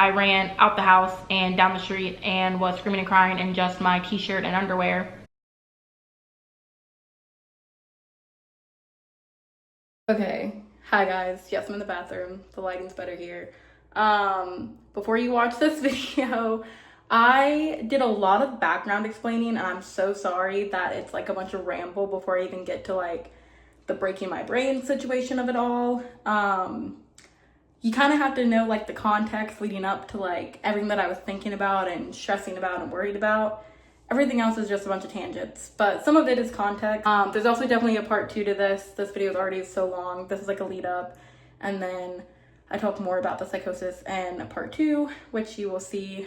I ran out the house and down the street and was screaming and crying in just my t-shirt and underwear. Okay, hi guys. Yes, I'm in the bathroom. The lighting's better here. Before you watch this video, I did a lot of background explaining, and I'm so sorry that it's like a bunch of ramble before I even get to like the breaking my brain situation of it all. You kind of have to know like the context leading up to like everything that I was thinking about and stressing about and worried about. Everything else is just a bunch of tangents, but some of it is context. There's also definitely a part 2 to this. This video is already so long. This is like a lead up, and then I talk more about the psychosis in part 2, which you will see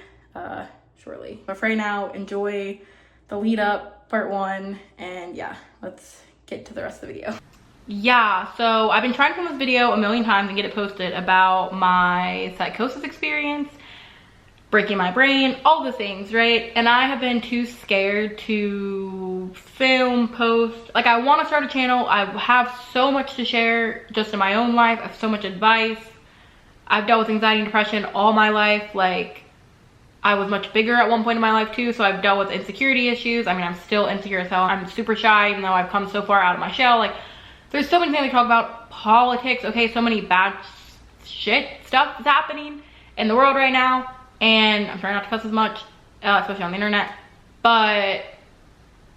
shortly. But for right now, enjoy the lead up, part 1, and yeah, let's get to the rest of the video. Yeah, so I've been trying to film this video a million times and get it posted about my psychosis experience, breaking my brain, all the things, right? And I have been too scared to film, post. Like, I want to start a channel. I have so much to share just in my own life. I have so much advice. I've dealt with anxiety and depression all my life. Like, I was much bigger at one point in my life too, so I've dealt with insecurity issues. I mean, I'm still insecure as hell. I'm super shy, even though I've come so far out of my shell. Like, there's so many things to talk about. Politics, okay, so many bad shit stuff is happening in the world right now, and I'm trying not to cuss as much, especially on the internet. But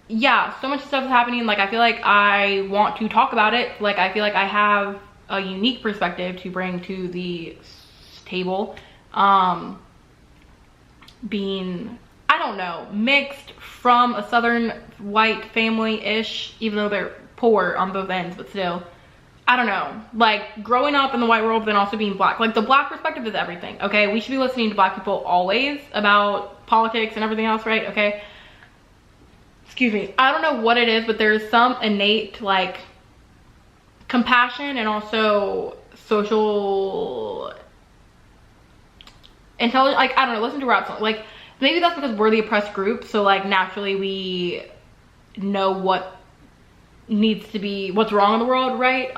yeah, so much stuff is happening. Like, I feel like I want to talk about it. Like, I feel like I have a unique perspective to bring to the table. Being, I don't know, mixed from a southern white family-ish, even though they're poor on both ends, but still, I don't know, like growing up in the white world, but then also being black. Like, the black perspective is everything, okay? We should be listening to black people always about politics and everything else, right? Okay, excuse me, I don't know what it is, but there's some innate like compassion and also social intelligence. Like, I don't know, listen to rap, like maybe that's because we're the oppressed group, so like naturally we know what needs to be, what's wrong in the world, right?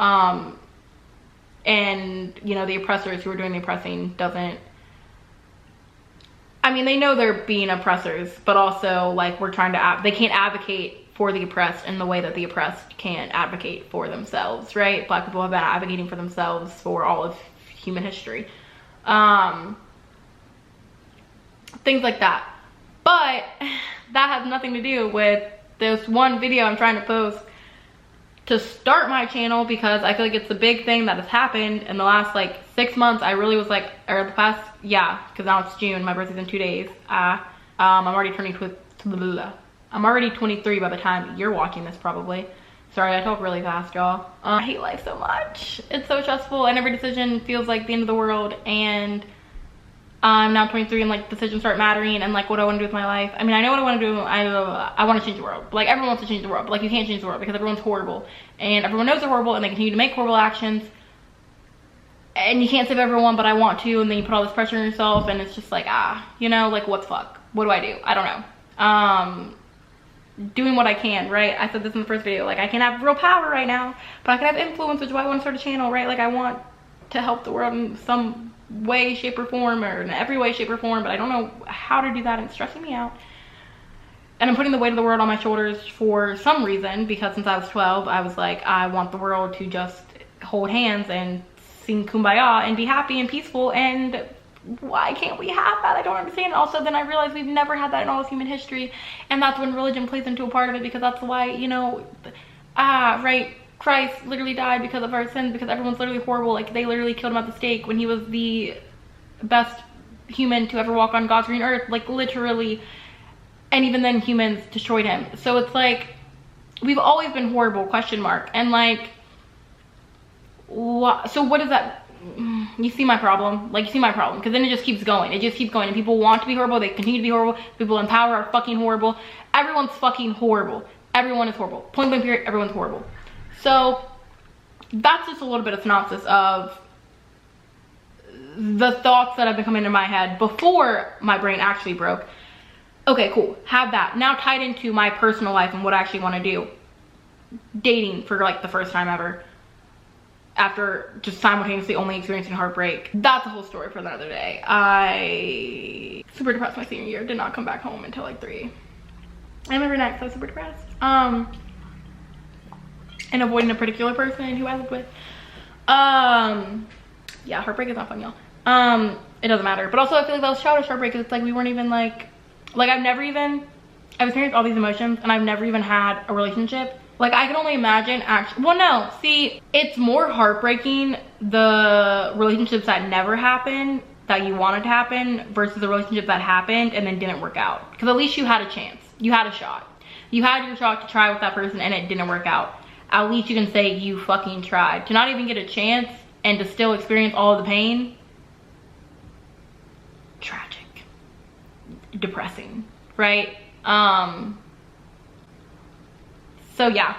And you know, the oppressors who are doing the oppressing doesn't, I mean, they know they're being oppressors, but also like we're trying to they can't advocate for the oppressed in the way that the oppressed can't advocate for themselves, right? Black people have been advocating for themselves for all of human history, things like that. But that has nothing to do with this one video I'm trying to post to start my channel, because I feel like it's a big thing that has happened in the last like 6 months. I really was like, or the past, yeah, because now it's June, my birthday's in 2 days. I'm already turning I'm already 23 by the time you're watching this, probably. Sorry, I talk really fast, y'all. I hate life so much. It's so stressful, and every decision feels like the end of the world. And I'm now 23, and like decisions start mattering, and like what I want to do with my life. I mean, I know what I want to do. I want to change the world. Like, everyone wants to change the world, but like you can't change the world because everyone's horrible, and everyone knows they're horrible, and they continue to make horrible actions. And you can't save everyone, but I want to, and then you put all this pressure on yourself, and it's just like, you know, like, what the fuck? What do I do? I don't know. Doing what I can, right? I said this in the first video, like, I can't have real power right now, but I can have influence, which is why I want to start a channel, right? Like, I want to help the world in some way, shape, or form, or in every way, shape, or form, but I don't know how to do that, and it's stressing me out. And I'm putting the weight of the world on my shoulders for some reason, because since I was 12, I was like, I want the world to just hold hands and sing Kumbaya and be happy and peaceful, and why can't we have that? I don't understand. Also, then I realized we've never had that in all of human history, and that's when religion plays into a part of it, because that's why, you know, right, Christ literally died because of our sins, because everyone's literally horrible. Like, they literally killed him at the stake when he was the best human to ever walk on God's green earth, like, literally. And even then, humans destroyed him. So it's like, we've always been horrible, question mark. And like, so what is that? You see my problem? Like, you see my problem? Because then it just keeps going. It just keeps going. And people want to be horrible. They continue to be horrible. People in power are fucking horrible. Everyone's fucking horrible. Everyone is horrible. Point blank period, everyone's horrible. So that's just a little bit of synopsis of the thoughts that have been coming into my head before my brain actually broke. Okay, cool. Have that. Now tied into my personal life and what I actually want to do. Dating for like the first time ever. after just simultaneously only experiencing heartbreak. That's a whole story for another day. I super depressed my senior year, did not come back home until like 3. I remember next, I was super depressed. And avoiding a particular person who I lived with. Yeah, heartbreak is not fun, y'all. It doesn't matter. But also I feel like that was childish heartbreak, because it's like we weren't even like I've experienced all these emotions and I've never even had a relationship. Like, I can only imagine actually, well, no, see, it's more heartbreaking the relationships that never happened, that you wanted to happen, versus the relationship that happened and then didn't work out. Because at least you had a chance. You had a shot. You had your shot to try with that person and it didn't work out. At least you can say you fucking tried. To not even get a chance and to still experience all of the pain, tragic. Depressing, right? So yeah,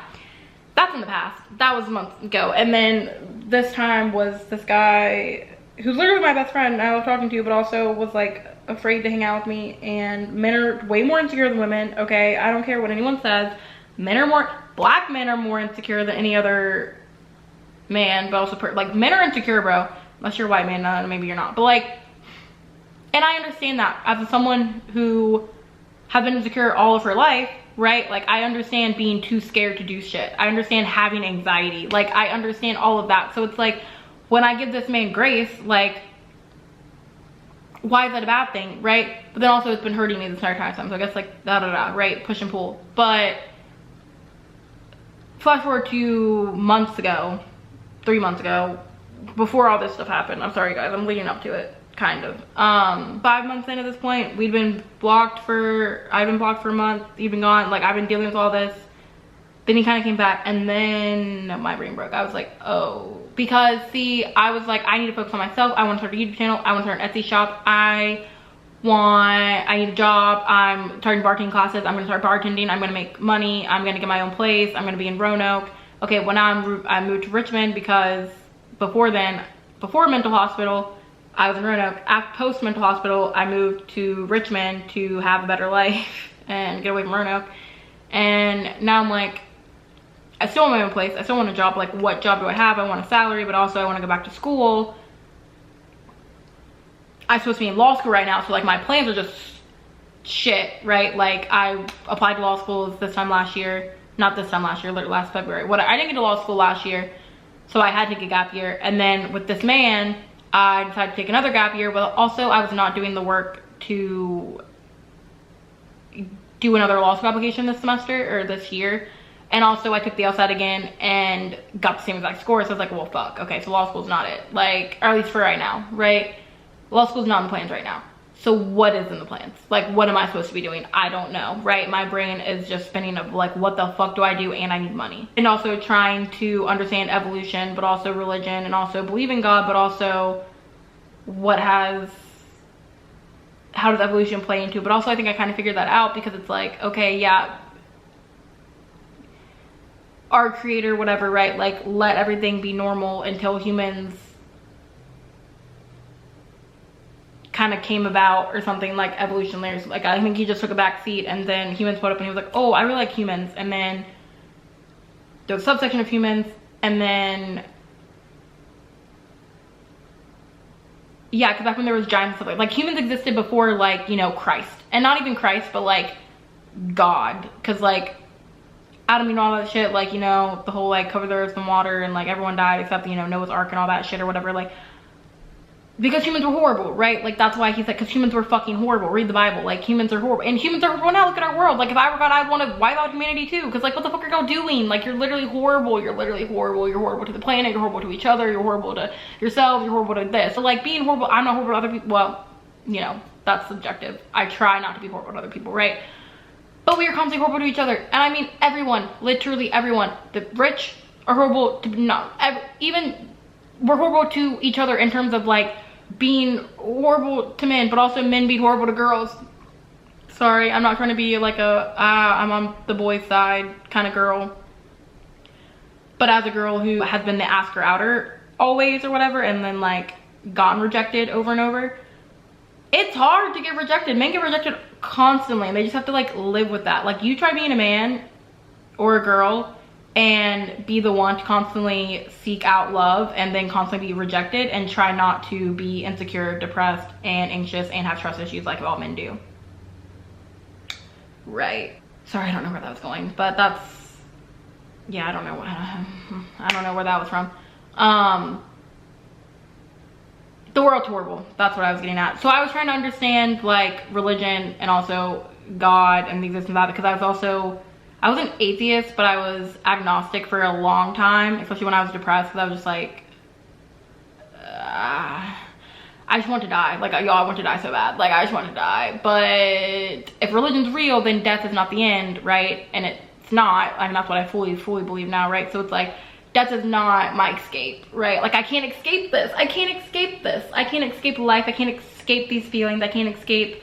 that's in the past. That was a month ago. And then this time was this guy who's literally my best friend I was talking to, but also was like afraid to hang out with me. And men are way more insecure than women, okay? I don't care what anyone says. Black men are more insecure than any other man, but also like men are insecure, bro. Unless you're a white man, maybe you're not. But like, and I understand that as someone who has been insecure all of her life, right? Like, I understand being too scared to do shit. I understand having anxiety. Like, I understand all of that. So it's like, when I give this man grace, like, why is that a bad thing, right? But then also it's been hurting me this entire time. So I guess like, right? Push and pull. But flash forward to months ago, 3 months ago, before all this stuff happened. I'm sorry guys, I'm leading up to it. Kind of. 5 months into this point, I've been blocked for a month. He'd been gone. Like, I've been dealing with all this. Then he kind of came back, and then my brain broke. I was like, oh, because see, I was like, I need to focus on myself. I want to start a YouTube channel. I want to start an Etsy shop. I need a job. I'm starting bartending classes. I'm going to start bartending. I'm going to make money. I'm going to get my own place. I'm going to be in Roanoke. Okay, well now I moved to Richmond, because before mental hospital, I was in Roanoke. After post mental hospital, I moved to Richmond to have a better life and get away from Roanoke. And now I'm like, I still want my own place. I still want a job. Like, what job do I have? I want a salary, but also I want to go back to school. I'm supposed to be in law school right now, so like my plans are just shit, right? Like, I applied to law schools this time last year. Not this time last year, last February. I didn't get to law school last year, so I had to take a gap year. And then with this man, I decided to take another gap year, but also I was not doing the work to do another law school application this semester or this year. And also I took the LSAT again and got the same exact score. So I was like, well, fuck. Okay, so law school's not it. Like, or at least for right now, right? Law school's not in the plans right now. So what is in the plans? Like, what am I supposed to be doing? I don't know, right? My brain is just spinning of like, what the fuck do I do? And I need money. And also trying to understand evolution, but also religion, and also believe in God, but also how does evolution play into it? But also I think I kind of figured that out, because it's like, okay, yeah, our creator, whatever, right? Like, let everything be normal until humans kind of came about or something, like evolution layers. Like, I think he just took a back seat, and then humans put up, and he was like, oh, I really like humans. And then there was a subsection of humans, and then yeah, because back when there was giants and stuff, like humans existed before, like, you know, Christ. And not even Christ, but like God. Because like Adam and all that shit, like, you know, the whole like cover the earth in water, and like everyone died except, you know, Noah's Ark and all that shit or whatever. Like, because humans were horrible, right? Like, that's why he's like, because humans were fucking horrible. Read the Bible. Like, humans are horrible. And humans are horrible now. Look at our world. Like, if I were God, I'd want to wipe out humanity too. Because, like, what the fuck are y'all doing? Like, you're literally horrible. You're literally horrible. You're horrible to the planet. You're horrible to each other. You're horrible to yourself. You're horrible to this. So, like, being horrible, I'm not horrible to other people. Well, you know, that's subjective. I try not to be horrible to other people, right? But we are constantly horrible to each other. And I mean, everyone. Literally everyone. The rich are horrible to, even, we're horrible to each other in terms of, like, being horrible to men, but also men being horrible to girls. Sorry, I'm not trying to be like I'm on the boys' side kind of girl. But as a girl who has been the asker outer always or whatever, and then like gotten rejected over and over, it's hard to get rejected. Men get rejected constantly, and they just have to like live with that. Like, you try being a man or a girl and be the one to constantly seek out love and then constantly be rejected, and try not to be insecure, depressed, and anxious, and have trust issues like all men do. Right. Sorry, I don't know where that was going, but that's, yeah, I don't know where that was from. The world's horrible. That's what I was getting at. So I was trying to understand like religion and also God and the existence of that, because I was an atheist, but I was agnostic for a long time, especially when I was depressed, because I was just like, I just want to die. Like, y'all, I want to die so bad. Like, I just want to die. But if religion's real, then death is not the end, right? And it's not. I mean, that's what I fully believe now, right? So it's like, death is not my escape, right? Like, I can't escape this. I can't escape this. I can't escape life. I can't escape these feelings. I can't escape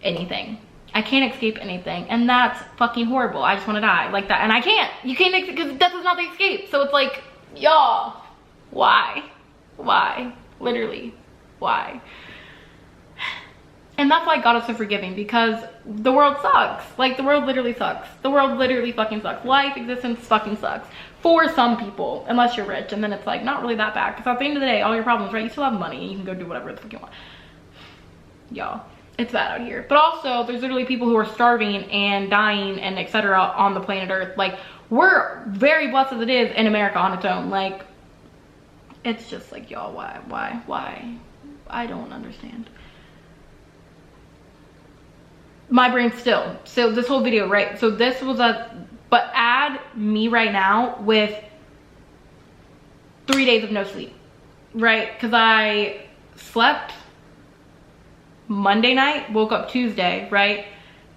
anything. I can't escape anything. And that's fucking horrible. I just want to die like that. And I can't. You can't, because death is not the escape. So it's like, y'all, why? Why? Literally, why? And that's why God is so forgiving, because the world sucks. Like, the world literally sucks. The world literally fucking sucks. Life, existence fucking sucks. For some people, unless you're rich, and then it's like not really that bad, because at the end of the day, all your problems, right? You still have money and you can go do whatever the fuck you want. Y'all, it's bad out here. But also, there's literally people who are starving and dying and etc. on the planet Earth. Like, we're very blessed as it is in America on its own. Like, it's just like, y'all, why? I don't understand. My brain still. So this whole video, right? So this was but add me right now with 3 days of no sleep, right? Because I slept Monday night, woke up Tuesday, right?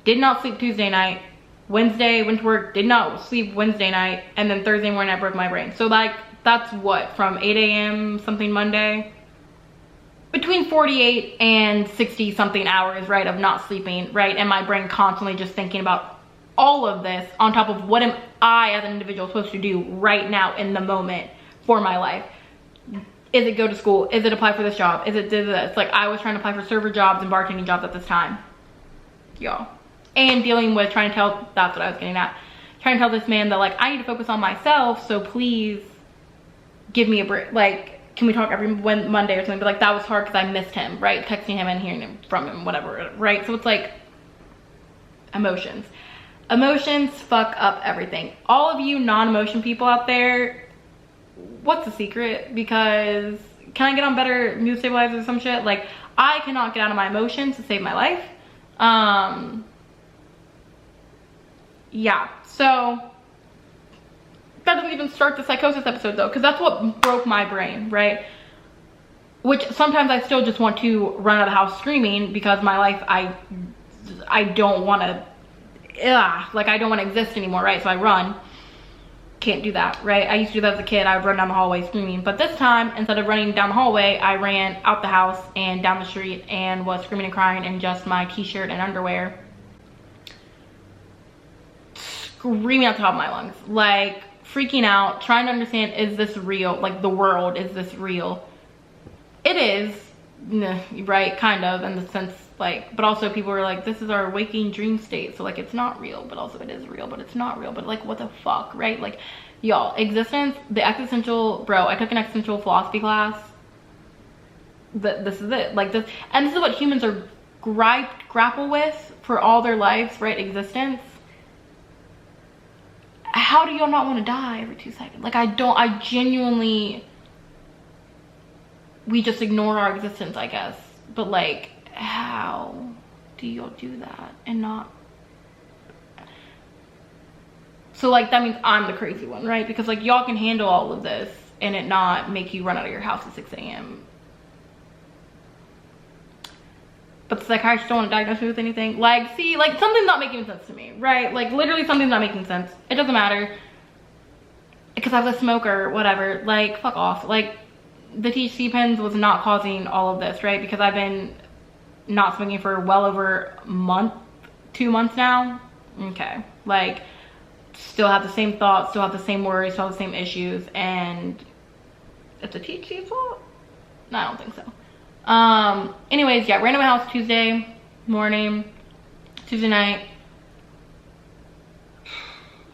Did not sleep Tuesday night. Wednesday, went to work, did not sleep Wednesday night. And then Thursday morning, I broke my brain. So like, that's what, from 8 a.m. something Monday? Between 48 and 60 something hours, right, of not sleeping, right? And my brain constantly just thinking about all of this on top of what am I as an individual supposed to do right now in the moment for my life. Is it go to school? Is it apply for this job? Is it do this? Like, I was trying to apply for server jobs and bartending jobs at this time, y'all. And dealing with trying to tell, that's what I was getting at, trying to tell this man that like, I need to focus on myself, so please give me a break. Like, can we talk every Monday or something? But like, that was hard because I missed him, right? Texting him and hearing him from him, whatever, right? So it's like, emotions fuck up everything. All of you non-emotion people out there, what's the secret? Because can I get on better mood stabilizers or some shit? Like, I cannot get out of my emotions to save my life. Yeah, so that doesn't even start the psychosis episode though, because that's what broke my brain, right? Which sometimes I still just want to run out of the house screaming, because my life, I don't want to, like, I don't want to exist anymore, right? So I run. Can't do that, right? I used to do that as a kid. I would run down the hallway screaming, but this time, instead of running down the hallway, I ran out the house and down the street and was screaming and crying in just my t-shirt and underwear, screaming at the top of my lungs, like freaking out, trying to understand, is this real? Like, the world, is this real? It is, right? Kind of, in the sense, like, but also people were like, this is our waking dream state, so like, it's not real, but also it is real, but it's not real, but like, what the fuck, right? Like, y'all, existence, the existential, bro, I took an existential philosophy class. This is it, like, this, and this is what humans are grapple with for all their lives, right? Existence. How do y'all not want to die every 2 seconds? Like, I genuinely, we just ignore our existence, I guess, but like, how do y'all do that and not? So like, that means I'm the crazy one, right? Because like, y'all can handle all of this and it not make you run out of your house at 6 a.m. But the psychiatrist don't want to diagnose me with anything. Like, see, like, something's not making sense to me, right? Like, literally something's not making sense. It doesn't matter, because I was a smoker, whatever. Like, fuck off. Like, the THC pens was not causing all of this, right? Because I've been not smoking for well over a month, 2 months now. Okay, like, still have the same thoughts, still have the same worries, still have the same issues, and it's a THC's fault? No, I don't think so. Anyways, yeah, ran to my house Tuesday morning, Tuesday night.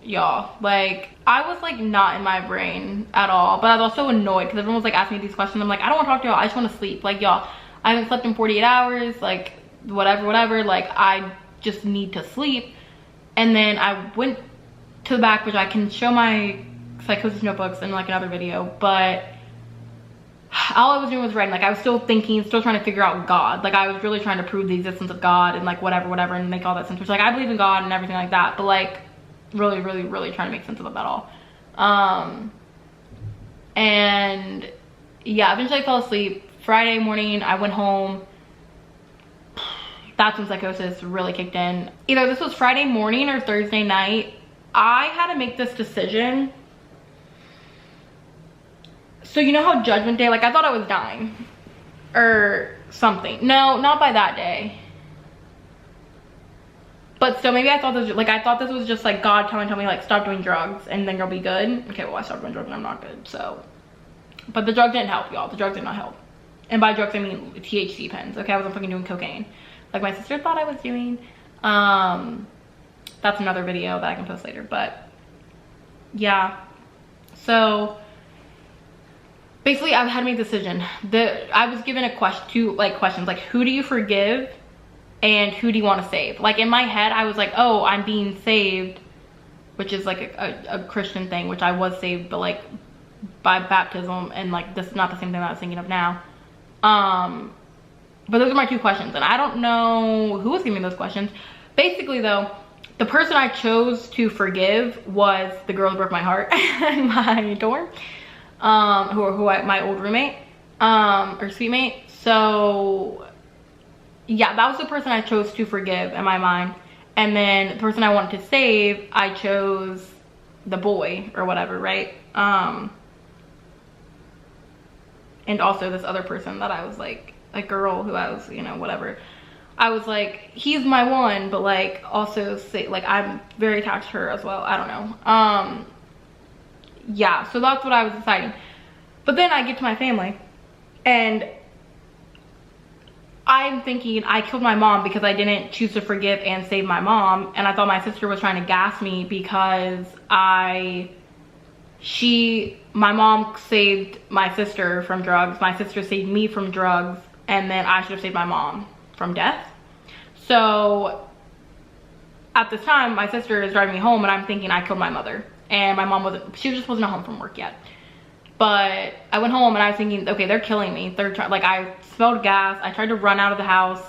y'all. Like, I was like not in my brain at all, but I was also annoyed because everyone was like asking me these questions. I'm like, I don't want to talk to y'all, I just want to sleep. Like, y'all, I haven't slept in 48 hours, like whatever, like I just need to sleep. And then I went to the back, which I can show my psychosis notebooks in like another video, but all I was doing was writing. Like, I was still thinking, still trying to figure out God. Like, I was really trying to prove the existence of God and like whatever, and make all that sense, which like I believe in God and everything like that, but like really trying to make sense of it all. And yeah, eventually I fell asleep. Friday morning I went home. That's when psychosis really kicked in. Either this was Friday morning or Thursday night. I had to make this decision. So you know how Judgment Day, like I thought I was dying or something. No, not by that day. But still, maybe I thought this, like I thought this was just like God telling me like stop doing drugs and then you'll be good. Okay, well I stopped doing drugs and I'm not good, so. But the drugs didn't help, y'all. The drugs did not help. And by drugs I mean THC pens, okay? I wasn't fucking doing cocaine like my sister thought I was doing. That's another video that I can post later, but yeah. So basically I had to make a decision. I was given a questions like who do you forgive and who do you want to save? Like in my head I was like, oh, I'm being saved, which is like a Christian thing, which I was saved, but like by baptism, and like this is not the same thing that I was thinking of now. But those are my two questions, and I don't know who was giving me those questions. Basically though, the person I chose to forgive was the girl who broke my heart in my dorm, my old roommate, or suite mate. So yeah, that was the person I chose to forgive in my mind. And then the person I wanted to save, I chose the boy or whatever, right? And also this other person that I was like, a girl who I was, you know, whatever. I was like, he's my one, but like also say, like I'm very attached to her as well. I don't know. Yeah, so that's what I was deciding. But then I get to my family and I'm thinking I killed my mom because I didn't choose to forgive and save my mom. And I thought my sister was trying to gas me because my mom saved my sister from drugs. My sister saved me from drugs. And then I should have saved my mom from death. So at this time, my sister is driving me home and I'm thinking I killed my mother. And my mom she just wasn't home from work yet. But I went home and I was thinking, okay, they're killing me. Like I smelled gas. I tried to run out of the house.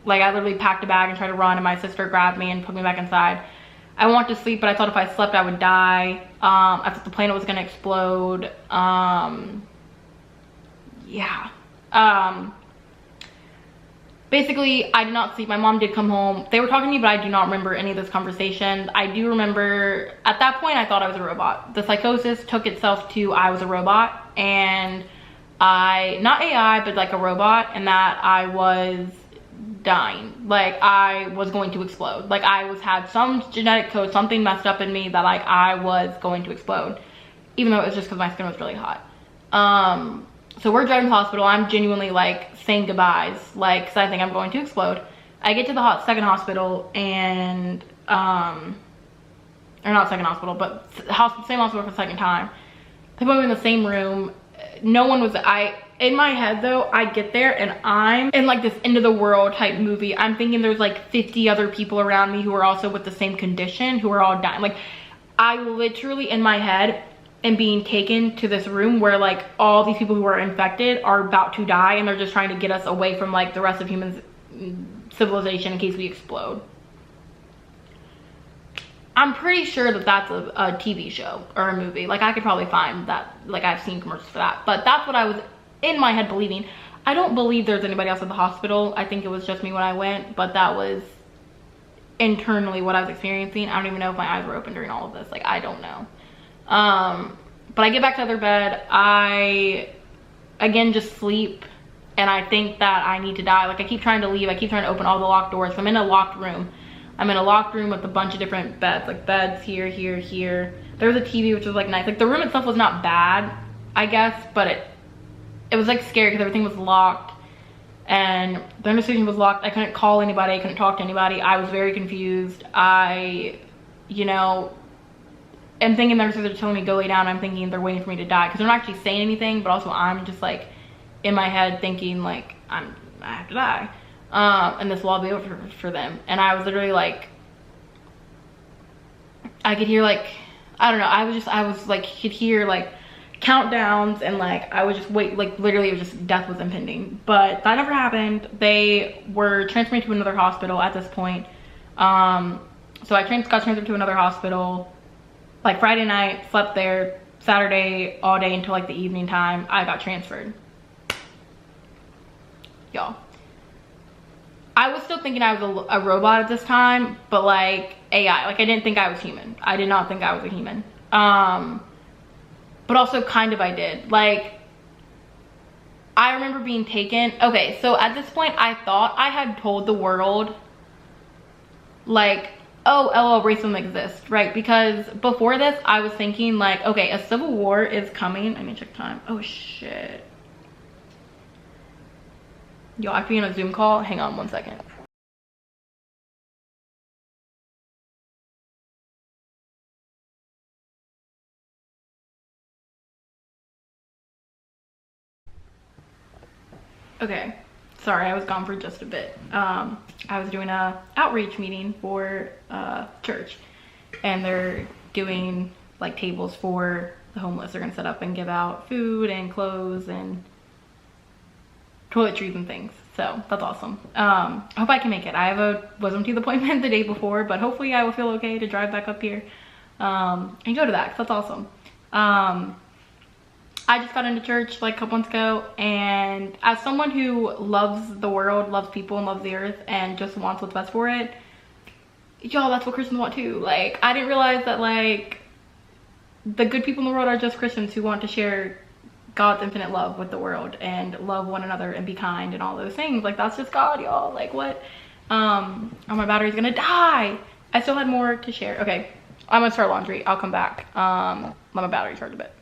Like I literally packed a bag and tried to run, and my sister grabbed me and put me back inside. I wanted to sleep, but I thought if I slept, I would die. I thought the planet was gonna explode. Yeah. Basically, I did not sleep. My mom did come home. They were talking to me, but I do not remember any of this conversation. I do remember at that point, I thought I was a robot. The psychosis took itself to I was a robot, and not AI, but like a robot, and that I was dying. Like I was going to explode. Like I had some genetic code, something messed up in me that like I was going to explode, even though it was just because my skin was really hot. So we're driving to the hospital. I'm genuinely like saying goodbyes, like, cause I think I'm going to explode. I get to the second hospital and, or not second hospital, but same hospital for the second time. They put me in the same room. No one was, in my head though, I get there and I'm in like this end of the world type movie. I'm thinking there's like 50 other people around me who are also with the same condition, who are all dying. Like I literally in my head and being taken to this room where like all these people who are infected are about to die, and they're just trying to get us away from like the rest of human civilization in case we explode. I'm pretty sure that that's a TV show or a movie. Like I could probably find that, like I've seen commercials for that, but that's what I was in my head believing. I don't believe there's anybody else at the hospital. I think it was just me when I went, but that was internally what I was experiencing. I don't even know if my eyes were open during all of this. Like I don't know. But I get back to their bed. I again just sleep, and I think that I need to die. Like I keep trying to leave. I keep trying to open all the locked doors. I'm in a locked room. I'm in a locked room with a bunch of different beds, like beds here, here, here. There was a TV, which was like nice. Like the room itself was not bad, I guess, but it was like scary because everything was locked and the intersection was locked. I couldn't call anybody. I couldn't talk to anybody. I was very confused. You know, am thinking the nurses are telling me go lay down. I'm thinking they're waiting for me to die because they're not actually saying anything, but also I'm just like in my head thinking like I have to die, and this will all be over for them. And I was literally like, I could hear like, I don't know, I was like, could hear like countdowns, and like I would just wait, like literally it was just death was impending. But that never happened. They were transferring me to another hospital at this point. So I got transferred to another hospital like Friday night, slept there. Saturday all day until like the evening time, I got transferred. Y'all, I was still thinking I was a robot at this time, but like AI, like I didn't think I was human. I did not think I was a human. But also kind of I did. Like, I remember being taken. Okay, so at this point, I thought I had told the world, like, oh, LOL, racism exists, right? Because before this, I was thinking like, okay, a civil war is coming. I need to check time. Oh shit. Yo, I have to be on a Zoom call. Hang on 1 second. Okay, sorry, I was gone for just a bit. I was doing a outreach meeting for church, and they're doing like tables for the homeless. They're gonna set up and give out food and clothes and toiletries and things. So that's awesome. I hope I can make it. I have a wisdom teeth appointment the day before, but hopefully I will feel okay to drive back up here and go to that, 'cause that's awesome. I just got into church like a couple months ago, and as someone who loves the world, loves people, and loves the earth, and just wants what's best for it, y'all, that's what Christians want too. Like, I didn't realize that like the good people in the world are just Christians who want to share God's infinite love with the world and love one another and be kind and all those things. Like, that's just God, y'all. Like, what? Oh, my battery's gonna die. I still had more to share. Okay, I'm gonna start laundry. I'll come back. Let my battery charge a bit.